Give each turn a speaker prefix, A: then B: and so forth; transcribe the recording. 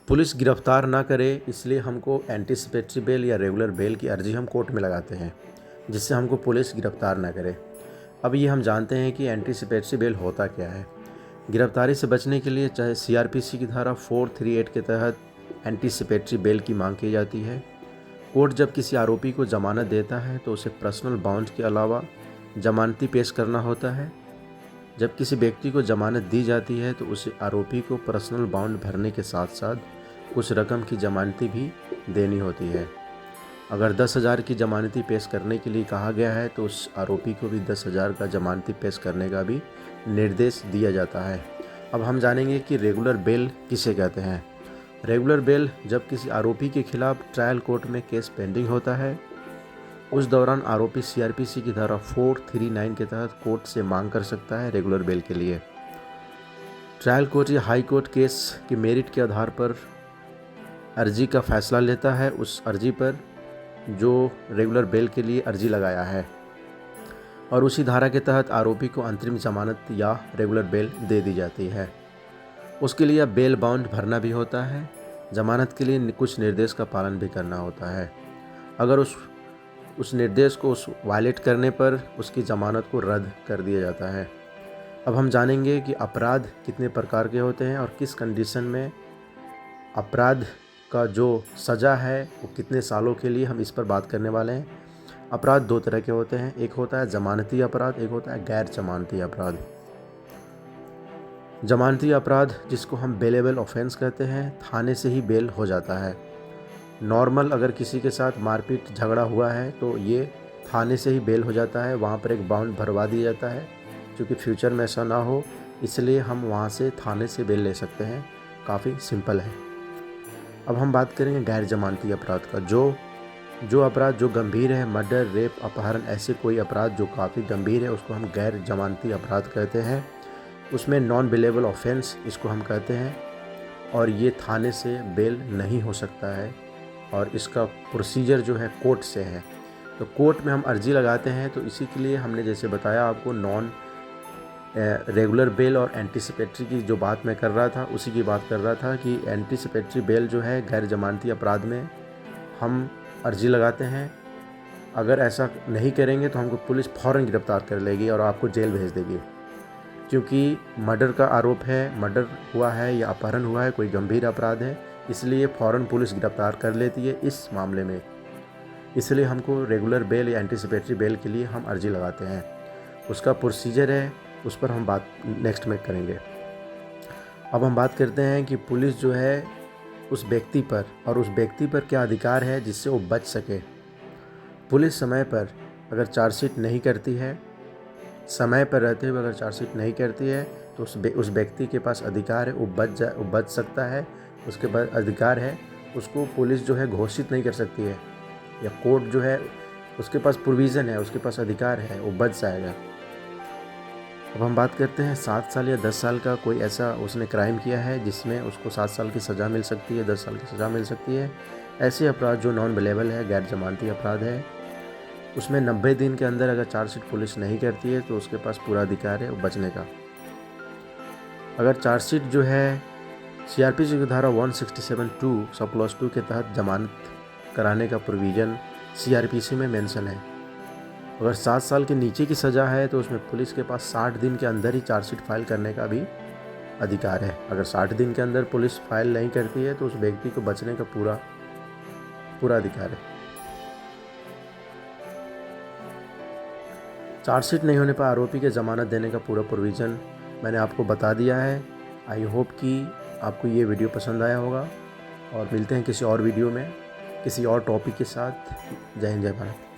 A: Police गिरफ्तार ना करे इसलिए हमको एंटीसिपेटरी बेल या रेगुलर बेल की अर्जी हम कोर्ट में लगाते हैं, जिससे हमको पुलिस गिरफ्तार ना करे। अब ये हम जानते हैं कि एंटीसिपेटरी बेल होता क्या है। गिरफ्तारी से बचने के लिए चाहे सीआरपीसी की धारा 438 के तहत एंटीसिपेटरी बेल की मांग की जाती है। कोर्ट जब किसी आरोपी को जमानत देता है तो उसे पर्सनल बाउंड के अलावा जमानती पेश करना होता है। जब किसी व्यक्ति को जमानत दी जाती है तो उसे आरोपी को पर्सनल बाउंड भरने के साथ साथ कुछ रकम की जमानती भी देनी होती है। अगर 10,000 की जमानती पेश करने के लिए कहा गया है तो उस आरोपी को भी 10,000 का जमानती पेश करने का भी निर्देश दिया जाता है। अब हम जानेंगे कि रेगुलर बेल किसे कहते हैं। रेगुलर बेल जब किसी आरोपी के खिलाफ ट्रायल कोर्ट में केस पेंडिंग होता है, उस दौरान आरोपी सीआरपीसी की धारा 439 के तहत कोर्ट से मांग कर सकता है रेगुलर बेल के लिए। ट्रायल कोर्ट या हाई कोर्ट केस की मेरिट के आधार पर अर्जी का फैसला लेता है उस अर्जी पर जो रेगुलर बेल के लिए अर्जी लगाया है, और उसी धारा के तहत आरोपी को अंतरिम जमानत या रेगुलर बेल दे दी जाती है। उसके लिए बेल बाउंड भरना भी होता है। जमानत के लिए कुछ निर्देश का पालन भी करना होता है। अगर उस निर्देश को वायलेट करने पर उसकी ज़मानत को रद्द कर दिया जाता है। अब हम जानेंगे कि अपराध कितने प्रकार के होते हैं और किस कंडीशन में अपराध का जो सज़ा है वो कितने सालों के लिए, हम इस पर बात करने वाले हैं। अपराध दो तरह के होते हैं, एक होता है जमानती अपराध, एक होता है गैर जमानती अपराध। जमानती अपराध जिसको हम बेलेबल ऑफेंस कहते हैं, थाने से ही बेल हो जाता है। नॉर्मल अगर किसी के साथ मारपीट झगड़ा हुआ है तो ये थाने से ही बेल हो जाता है, वहाँ पर एक बाउंड भरवा दिया जाता है। क्योंकि फ्यूचर में ऐसा ना हो इसलिए हम वहाँ से थाने से बेल ले सकते हैं, काफ़ी सिंपल है। अब हम बात करेंगे गैर जमानती अपराध का। जो अपराध जो गंभीर है, मर्डर, रेप, अपहरण, ऐसे कोई अपराध जो काफ़ी गंभीर है उसको हम गैर जमानती अपराध कहते हैं। उसमें नॉन बेलेबल ऑफेंस इसको हम कहते हैं, और ये थाने से बेल नहीं हो सकता है, और इसका प्रोसीजर जो है कोर्ट से है। तो कोर्ट में हम अर्जी लगाते हैं, तो इसी के लिए हमने जैसे बताया आपको नॉन रेगुलर बेल और एंटीसिपेटरी की जो बात मैं कर रहा था उसी की बात कर रहा था कि एंटीसिपेटरी बेल जो है गैर जमानती अपराध में हम अर्जी लगाते हैं। अगर ऐसा नहीं करेंगे तो हमको पुलिस फ़ौरन गिरफ्तार कर लेगी और आपको जेल भेज देगी, क्योंकि मर्डर का आरोप है, मर्डर हुआ है या अपहरण हुआ है, कोई गंभीर अपराध है, इसलिए फ़ौरन पुलिस गिरफ्तार कर लेती है इस मामले में। इसलिए हमको रेगुलर बेल या एंटीसिपेटरी बेल के लिए हम अर्जी लगाते हैं। उसका प्रोसीजर है, उस पर हम बात नेक्स्ट में करेंगे। अब हम बात करते हैं कि पुलिस जो है उस व्यक्ति पर क्या अधिकार है जिससे वो बच सके। पुलिस समय पर अगर चार्जशीट नहीं करती है, समय पर रहते हुए अगर चार्जशीट नहीं करती है तो उस व्यक्ति के पास अधिकार है, वो बच सकता है। उसके पास अधिकार है, उसको पुलिस जो है घोषित नहीं कर सकती है, या कोर्ट जो है उसके पास प्रोविज़न है, उसके पास अधिकार है, वो बच जाएगा। अब हम बात करते हैं 7 साल या 10 साल का कोई ऐसा उसने क्राइम किया है जिसमें उसको 7 साल की सज़ा मिल सकती है, 10 साल की सज़ा मिल सकती है। ऐसे अपराध जो नॉन बेलेबल है, गैर जमानती अपराध है, उसमें 90 दिन के अंदर अगर चार्जशीट पुलिस नहीं करती है तो उसके पास पूरा अधिकार है बचने का। अगर चार्जशीट जो है सीआरपीसी की धारा 167(2) सब क्लॉज 2 के तहत जमानत कराने का प्रोविज़न सीआरपीसी में मेंशन है। अगर 7 साल के नीचे की सज़ा है तो उसमें पुलिस के पास 60 दिन के अंदर ही चार्जशीट फाइल करने का भी अधिकार है। अगर 60 दिन के अंदर पुलिस फाइल नहीं करती है तो उस व्यक्ति को बचने का पूरा अधिकार है। चार्जशीट नहीं होने पर आरोपी के ज़मानत देने का पूरा प्रोविज़न मैंने आपको बता दिया है। आई होप कि आपको ये वीडियो पसंद आया होगा, और मिलते हैं किसी और वीडियो में किसी और टॉपिक के साथ। जय हिंद, जय भारत।